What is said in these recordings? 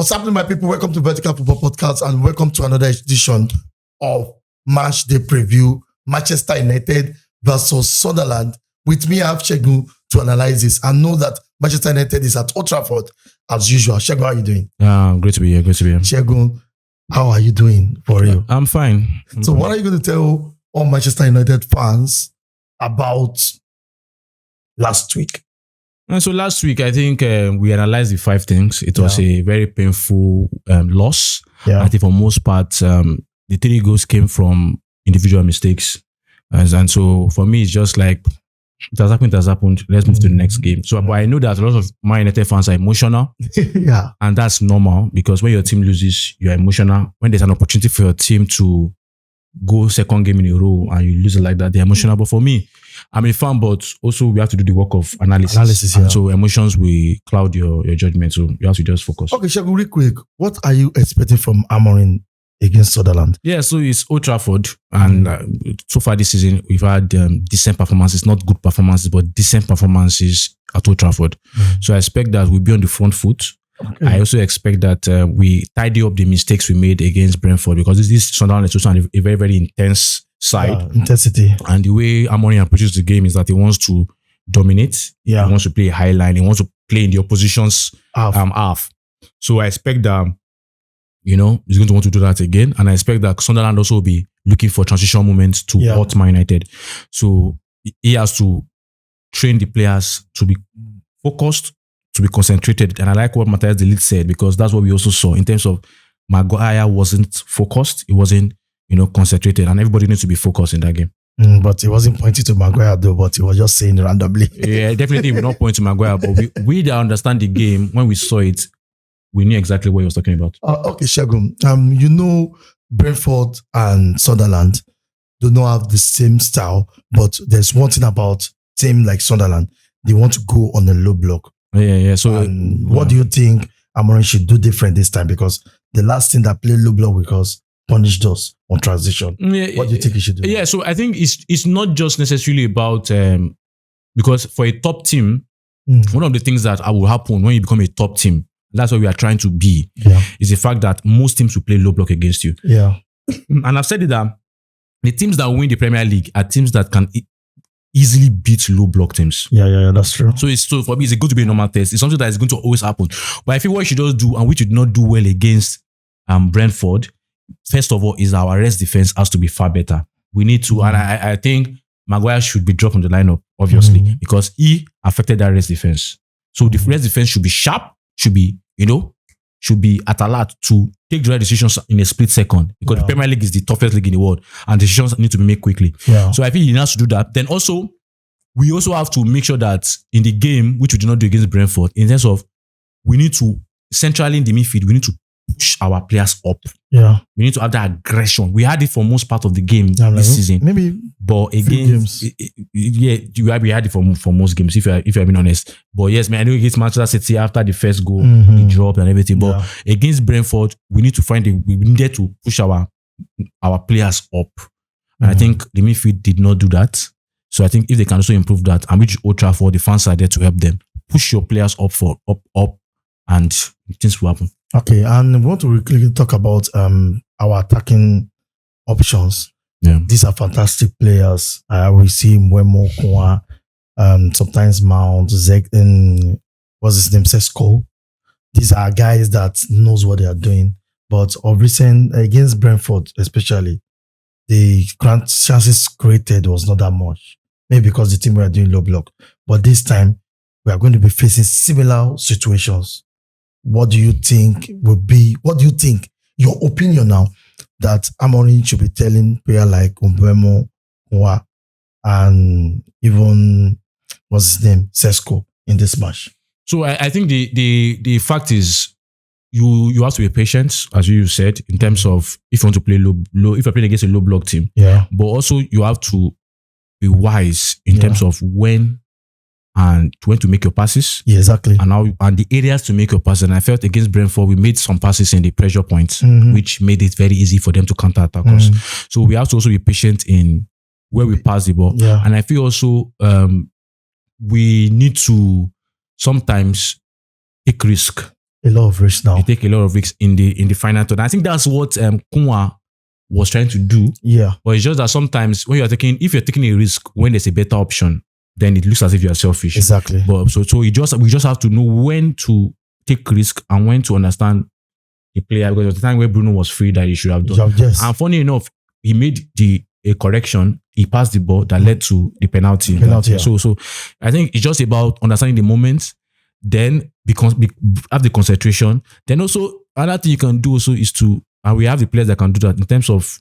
What's happening, my people? Welcome to Vertical Football Podcast and welcome to another edition of Match Day Preview, Manchester United versus Sunderland. With me, I have Segun to analyze this. I know that Manchester United is at Old Trafford as usual. Segun, how are you doing? Great to be here. Segun, how are you doing for real? I'm fine. What are you going to tell all Manchester United fans about last week? And so last week, I think we analyzed the 5 things. It was a very painful loss. Yeah. I think for most part, the 3 goals came from individual mistakes. And so for me, it's just like, it has happened. Let's move to the next game. So, but I know that a lot of Man United fans are emotional. Yeah. And that's normal because when your team loses, you're emotional. When there's an opportunity for your team to go second game in a row and you lose it like that, they're emotional. But for me, I'm a fan, but also we have to do the work of analysis. And so emotions will cloud your judgment. So you have to just focus. Okay, Segun, real quick. What are you expecting from Amorim against Sunderland? Yeah, so it's Old Trafford. And so far this season, we've had decent performances, not good performances, but decent performances at Old Trafford. So I expect that we'll be on the front foot. Okay. I also expect that we tidy up the mistakes we made against Brentford because this Sunderland is also a very, very intense side. Intensity. And the way Amorim approaches the game is that he wants to dominate. Yeah. He wants to play a high line. He wants to play in the opposition's half. So I expect that, he's going to want to do that again. And I expect that Sunderland also will be looking for transition moments to hurt Man United. So he has to train the players to be focused, to be concentrated. And I like what Matias De Ligt said because that's what we also saw in terms of Maguire wasn't focused. He wasn't, concentrated. And everybody needs to be focused in that game. But he wasn't pointing to Maguire though, but he was just saying randomly. Yeah, definitely we're not pointing to Maguire, but we that understand the game, when we saw it, we knew exactly what he was talking about. Okay, Segun. Brentford and Sunderland do not have the same style, but there's one thing about team like Sunderland. They want to go on a low block. Yeah. So what do you think Amorim should do different this time? Because the last thing that played low block because punished us on transition. Yeah, what do you think he should do? Yeah, so I think it's not just necessarily about because for a top team, one of the things that will happen when you become a top team, that's what we are trying to be, is the fact that most teams will play low block against you. Yeah. And I've said it that the teams that win the Premier League are teams that can easily beat low block teams. Yeah, that's true. So for me, it's going to be a normal test. It's something that is going to always happen. But I feel what we should just do, and we should not do well against Brentford, first of all, is our rest defense has to be far better. We need to, and I think Maguire should be dropped from the lineup, obviously, because he affected that rest defense. So the rest defense should be sharp, should be at alert to take the right decisions in a split second, because the Premier League is the toughest league in the world and decisions need to be made quickly. Yeah. So I think he has to do that. Then also, we also have to make sure that in the game, which we did not do against Brentford, in terms of we need to, centrally in the midfield, we need to push our players up. Yeah. We need to have that aggression. We had it for most part of the game this season. Maybe. But again, we had it for most games, if you're being honest. But yes, man, I know against Manchester City after the first goal, the drop and everything. But against Brentford, we need to we needed to push our players up. And I think the midfield did not do that. So I think if they can also improve that and reach Old Trafford, the fans are there to help them. Push your players up and things will happen. Okay, and we want to quickly talk about our attacking options. Yeah. These are fantastic players. We see Mbeumo, Kwa, sometimes Mount, what's his name, Sesko. These are guys that knows what they are doing. But of recent, against Brentford especially, the chances created was not that much. Maybe because the team were doing low block. But this time, we are going to be facing similar situations. What do you think your opinion now, that Amorim should be telling players like Mbeumo, and even, what's his name, Sesko in this match? So I think the fact is you have to be patient, as you said, in terms of if you want to play low, if you're playing against a low block team. Yeah. But also you have to be wise in terms of when to make your passes. Yeah, exactly. And the areas to make your passes. And I felt against Brentford, we made some passes in the pressure points, which made it very easy for them to counter-attack us. So we have to also be patient in where we pass the ball. Yeah. And I feel also we need to sometimes take risk. a lot of risks now. You take a lot of risks in the final third. I think that's what Kunwa was trying to do. Yeah. But it's just that sometimes when if you're taking a risk when there's a better option, then it looks as if you're selfish. Exactly. But so we just have to know when to take risk and when to understand the player, because at the time where Bruno was free that he should have done. Yes. And funny enough, he made a correction. He passed the ball that led to the penalty. Yeah. So I think it's just about understanding the moment, then have the concentration. Then also another thing you can do also is and we have the players that can do that in terms of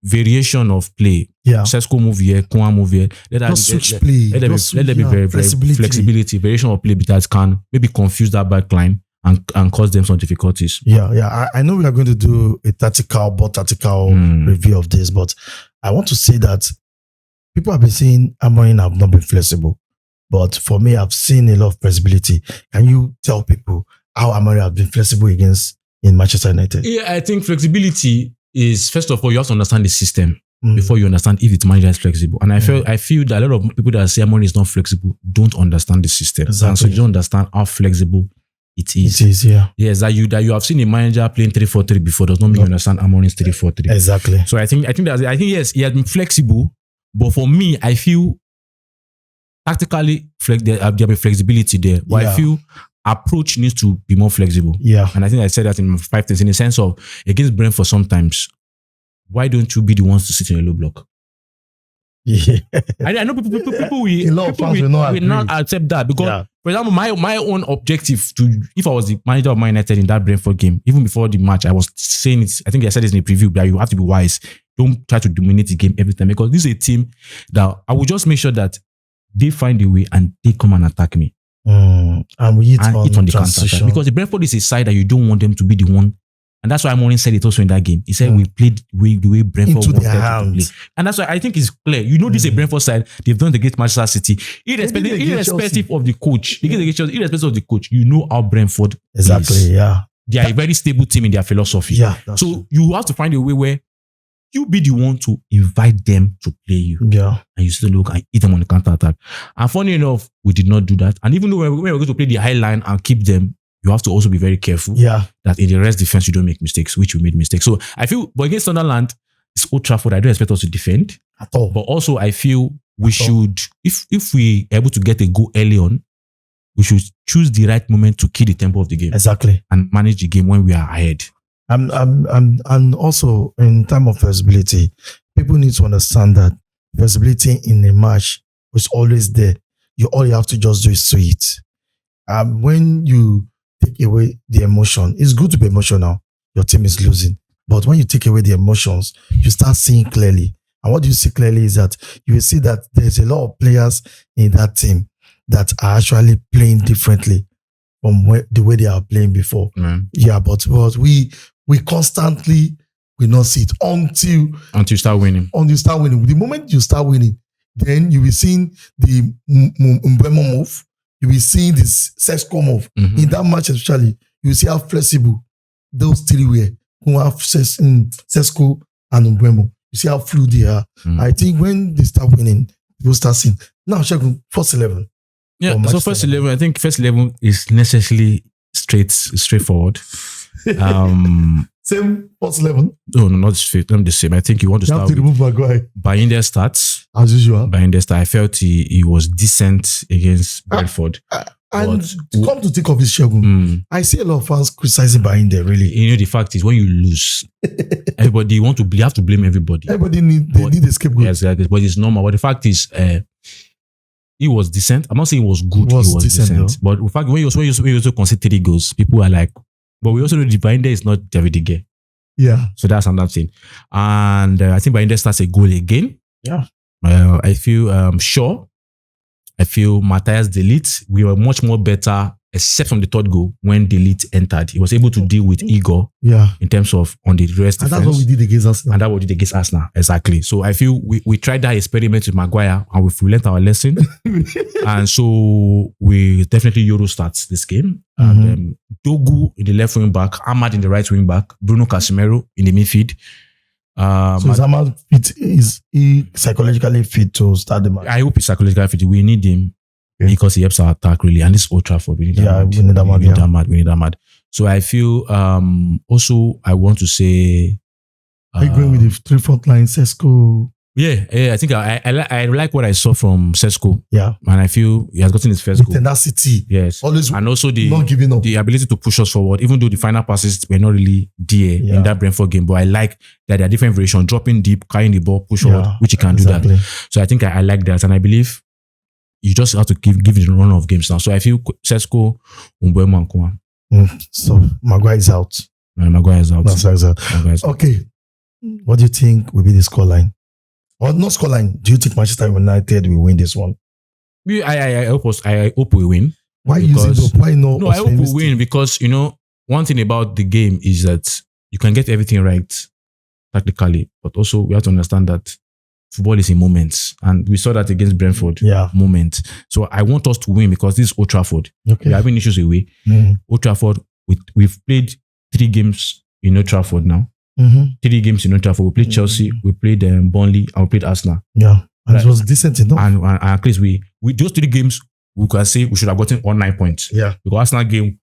variation of play. Yeah. Sesko move here, Kunwa move here. Let there be very flexibility, variation of play that can maybe confuse that back line and cause them some difficulties. Yeah. I know we are going to do a tactical review of this, but I want to say that people have been saying Amorim have not been flexible. But for me, I've seen a lot of flexibility. Can you tell people how Amorim has been flexible in Manchester United? Yeah, I think flexibility is, first of all, you have to understand the system before you understand if the manager is flexible. And I feel that a lot of people that say Amorim is not flexible don't understand the system. Exactly. And so you don't understand how flexible it is. It is, yeah. Yes, that you have seen a manager playing 3-4-3 before does not mean you understand Amorim's 3-4-3. Exactly. So I think yes, he has been flexible, but for me, I feel tactically there be flexibility there. But I feel approach needs to be more flexible. Yeah. And I think I said that in 5 things in the sense of against Brentford sometimes, why don't you be the ones to sit in a low block? Yeah. I know people will not accept that because, for example, my own objective if I was the manager of Man United in that Brentford game, even before the match, I was saying it. I think I said this in a preview, that you have to be wise. Don't try to dominate the game every time, because this is a team that I will just make sure that they find a way and they come and attack me. And we hit on the counter, because the Brentford is a side that you don't want them to be the one. And that's why Amorim said it also in that game. He said we played the way Brentford wanted to play. And that's why I think it's clear. You know, this is a Brentford side. They've done the great Manchester City. Irrespective of the coach. Irrespective of the coach, you know how Brentford is. Yeah. They are a very stable team in their philosophy. Yeah. So you have to find a way where you be the one to invite them to play you. Yeah. And you still look and hit them on the counter attack. And funny enough, we did not do that. And even though when we're going to play the high line and keep them, you have to also be very careful that in the rest defense you don't make mistakes, which we made mistakes. So I feel, but against Sunderland, it's Old Trafford. I don't expect us to defend at all. But also I feel we should, if we are able to get a goal early on, we should choose the right moment to kill the tempo of the game. Exactly. And manage the game when we are ahead. And also in time of flexibility, people need to understand that flexibility in a match is always there. All you have to just do is sweet. When you take away the emotion, it's good to be emotional. Your team is losing. But when you take away the emotions, you start seeing clearly. And what you see clearly is that you will see that there's a lot of players in that team that are actually playing differently from the way they are playing before. Yeah, but we constantly will not see it until you start winning. Until you start winning. The moment you start winning, then you will see the Mbeumo move. You will see this Sesko move. In that match especially, you will see how flexible those three were. Who have Sesko and Mbeumo. You see how fluid they are. I think when they start winning, people start seeing. Now, Segun, first 11. Yeah, so first 11, I think first 11 is necessarily straightforward. Same first 11? No, not straight. Not the same. I think you want to start with remove Maguire. Bayinder's stats. As usual. Bayinder's stats. I felt he was decent against Brentford. And come to think of his Segun, I see a lot of fans criticizing Bayinder, really. You know, the fact is when you lose, everybody you have to blame everybody. Everybody need a scapegoat. Yes, but it's normal. But the fact is, he was decent. I'm not saying he was good. He was decent. But the fact when you also concede 3 goals, people are like, but we also know the Bayinder is not David De Ligt. Yeah. So that's another thing. And I think Bayinder starts a goal again. Yeah. I feel sure. I feel Matias De Ligt, we were much more better, except from the third goal when De Ligt entered. He was able to deal with Igor in terms of on the rest. And that's what we did against Arsenal. And that's what we did against Arsenal. Exactly. So I feel we tried that experiment with Maguire and we learned our lesson. And so we definitely Euro starts this game. And Dogu in the left wing back, Ahmad in the right wing back, Bruno Casemiro in the midfield. So is Ahmad fit? Is he psychologically fit to start the match? I hope he's psychologically fit. We need him because he helps our attack really. And this Old Trafford, we need that. We need that man. We need that man. So I feel also I want to say. Are you going with the 3 front line, Sesko? Yeah, I think I like what I saw from Sesko. Yeah. And I feel he has gotten his first goal. Tenacity. Yes. Always and also not giving up. the ability to push us forward, even though the final passes were not really there in that Brentford game. But I like that there are different variations, dropping deep, carrying the ball, push forward, which he can do that. So I think I like that. And I believe you just have to give it a run of games now. So I feel Sesko, Mbeumo and Koa. So Maguire is out. Maguire is out. Okay. What do you think will be the scoreline? Or not scoreline? Do you think Manchester United will win this one? I hope we win. Why using the why not? No, I hope we win because one thing about the game is that you can get everything right tactically, but also we have to understand that football is in moments, and we saw that against Brentford. Moment. So I want us to win because this is Old Trafford. Okay. We're having issues away. Old Trafford. We've played 3 games in Old Trafford now. 3 games in Old Trafford. We played Chelsea, we played Burnley, and we played Arsenal. Yeah, and it was decent enough. And at least we those 3 games, we can say we should have gotten all 9 points. Yeah, because Arsenal game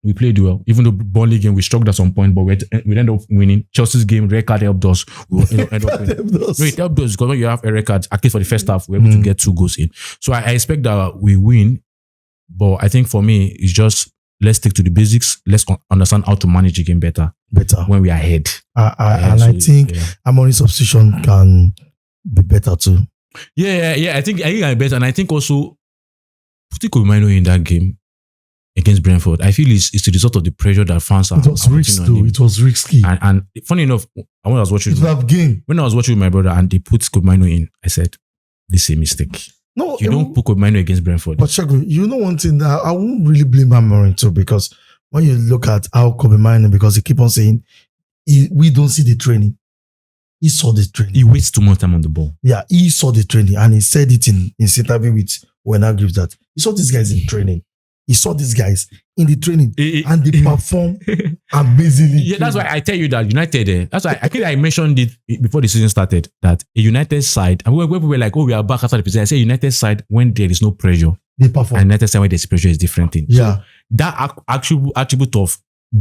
we played well. Even though Burnley game we struggled at some point, but we ended up winning. Chelsea's game, red card helped us. We end up winning. No, it helped us because when you have a red card, at least for the first half, we're able to get 2 goals in. So I expect that we win, but I think for me it's just. Let's stick to the basics. Let's understand how to manage the game better when we are ahead. And I think Amorim's substitution can be better too. Yeah. I think I'm better, and I think also putting Kobe Mino in that game against Brentford, I feel it's the result of the pressure that fans are. It was risky. It was risky. And funny enough, when I was watching, when I was watching with my brother and they put Kobe Mino in, I said, "This is a mistake." No, you don't put Kobe Mino against Brentford. But Segun, you know one thing that I won't really blame Amorim too, because when you look at how Kobe Mino, because he keep on saying we don't see the training. He saw the training. He wastes too much time on the ball. Yeah, he saw the training, and he said it in his interview with Werner Griffiths that he saw these guys in training. He saw these guys in the training, and they perform amazingly. Yeah, that's why I tell you that United. That's why I think I mentioned it before the season started that a United side, and when we were like, "Oh, we are back after the preseason," I say United side when there is no pressure, they perform. And United side when there's pressure is different thing. Yeah, so that attribute of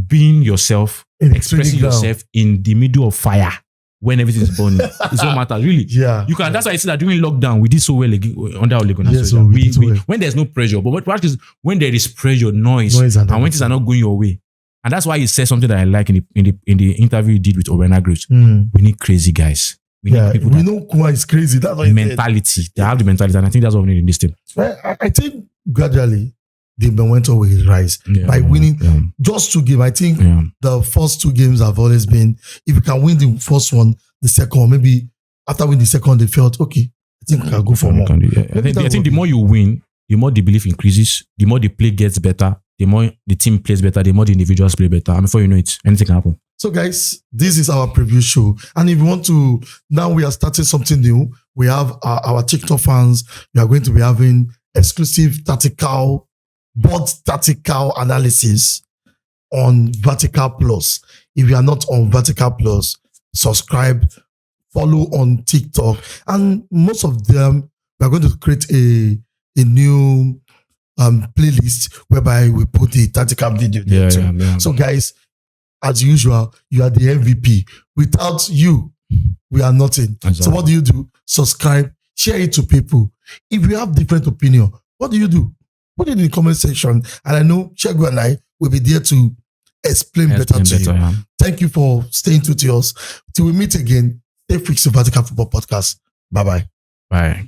being yourself, expressing yourself in the middle of fire. When everything is burning, it's what matters, really. Yeah, you can. That's why I say that during lockdown we did so well under Ole Gunnar. Yes, so we when there's no pressure, but what is when there is pressure, noise and when things are not going your way, and that's why he said something that I like in the interview he did with Werner Griffiths. We need crazy guys. We need people. We know Kuma is crazy. That's why mentality. They have the mentality, and I think that's what we need in this team. I think gradually the momentum will rise by winning just 2 games. I think the first 2 games have always been, if you can win the first one, the second, or maybe after winning the second, they felt, okay, I think we can go for more. I think the more you win, the more the belief increases, the more the play gets better, the more the team plays better, the more the individuals play better. And before you know it, anything can happen. So guys, this is our preview show. And if you want to, now we are starting something new. We have our TikTok fans. We are going to be having exclusive board tactical analysis on Vertical Plus. If you are not on Vertical Plus, subscribe, follow on TikTok, and most of them we are going to create a new playlist whereby we put the tactical video there too. So guys, as usual, you are the MVP. Without you, we are nothing. Exactly. So what do? Subscribe, share it to people. If you have different opinion, what do? Put it in the comment section, and I know Segun and I will be there to explain better to you. Yeah. Thank you for staying true to us. Till we meet again, stay fixed to Vertical Football Podcast. Bye-bye. Bye.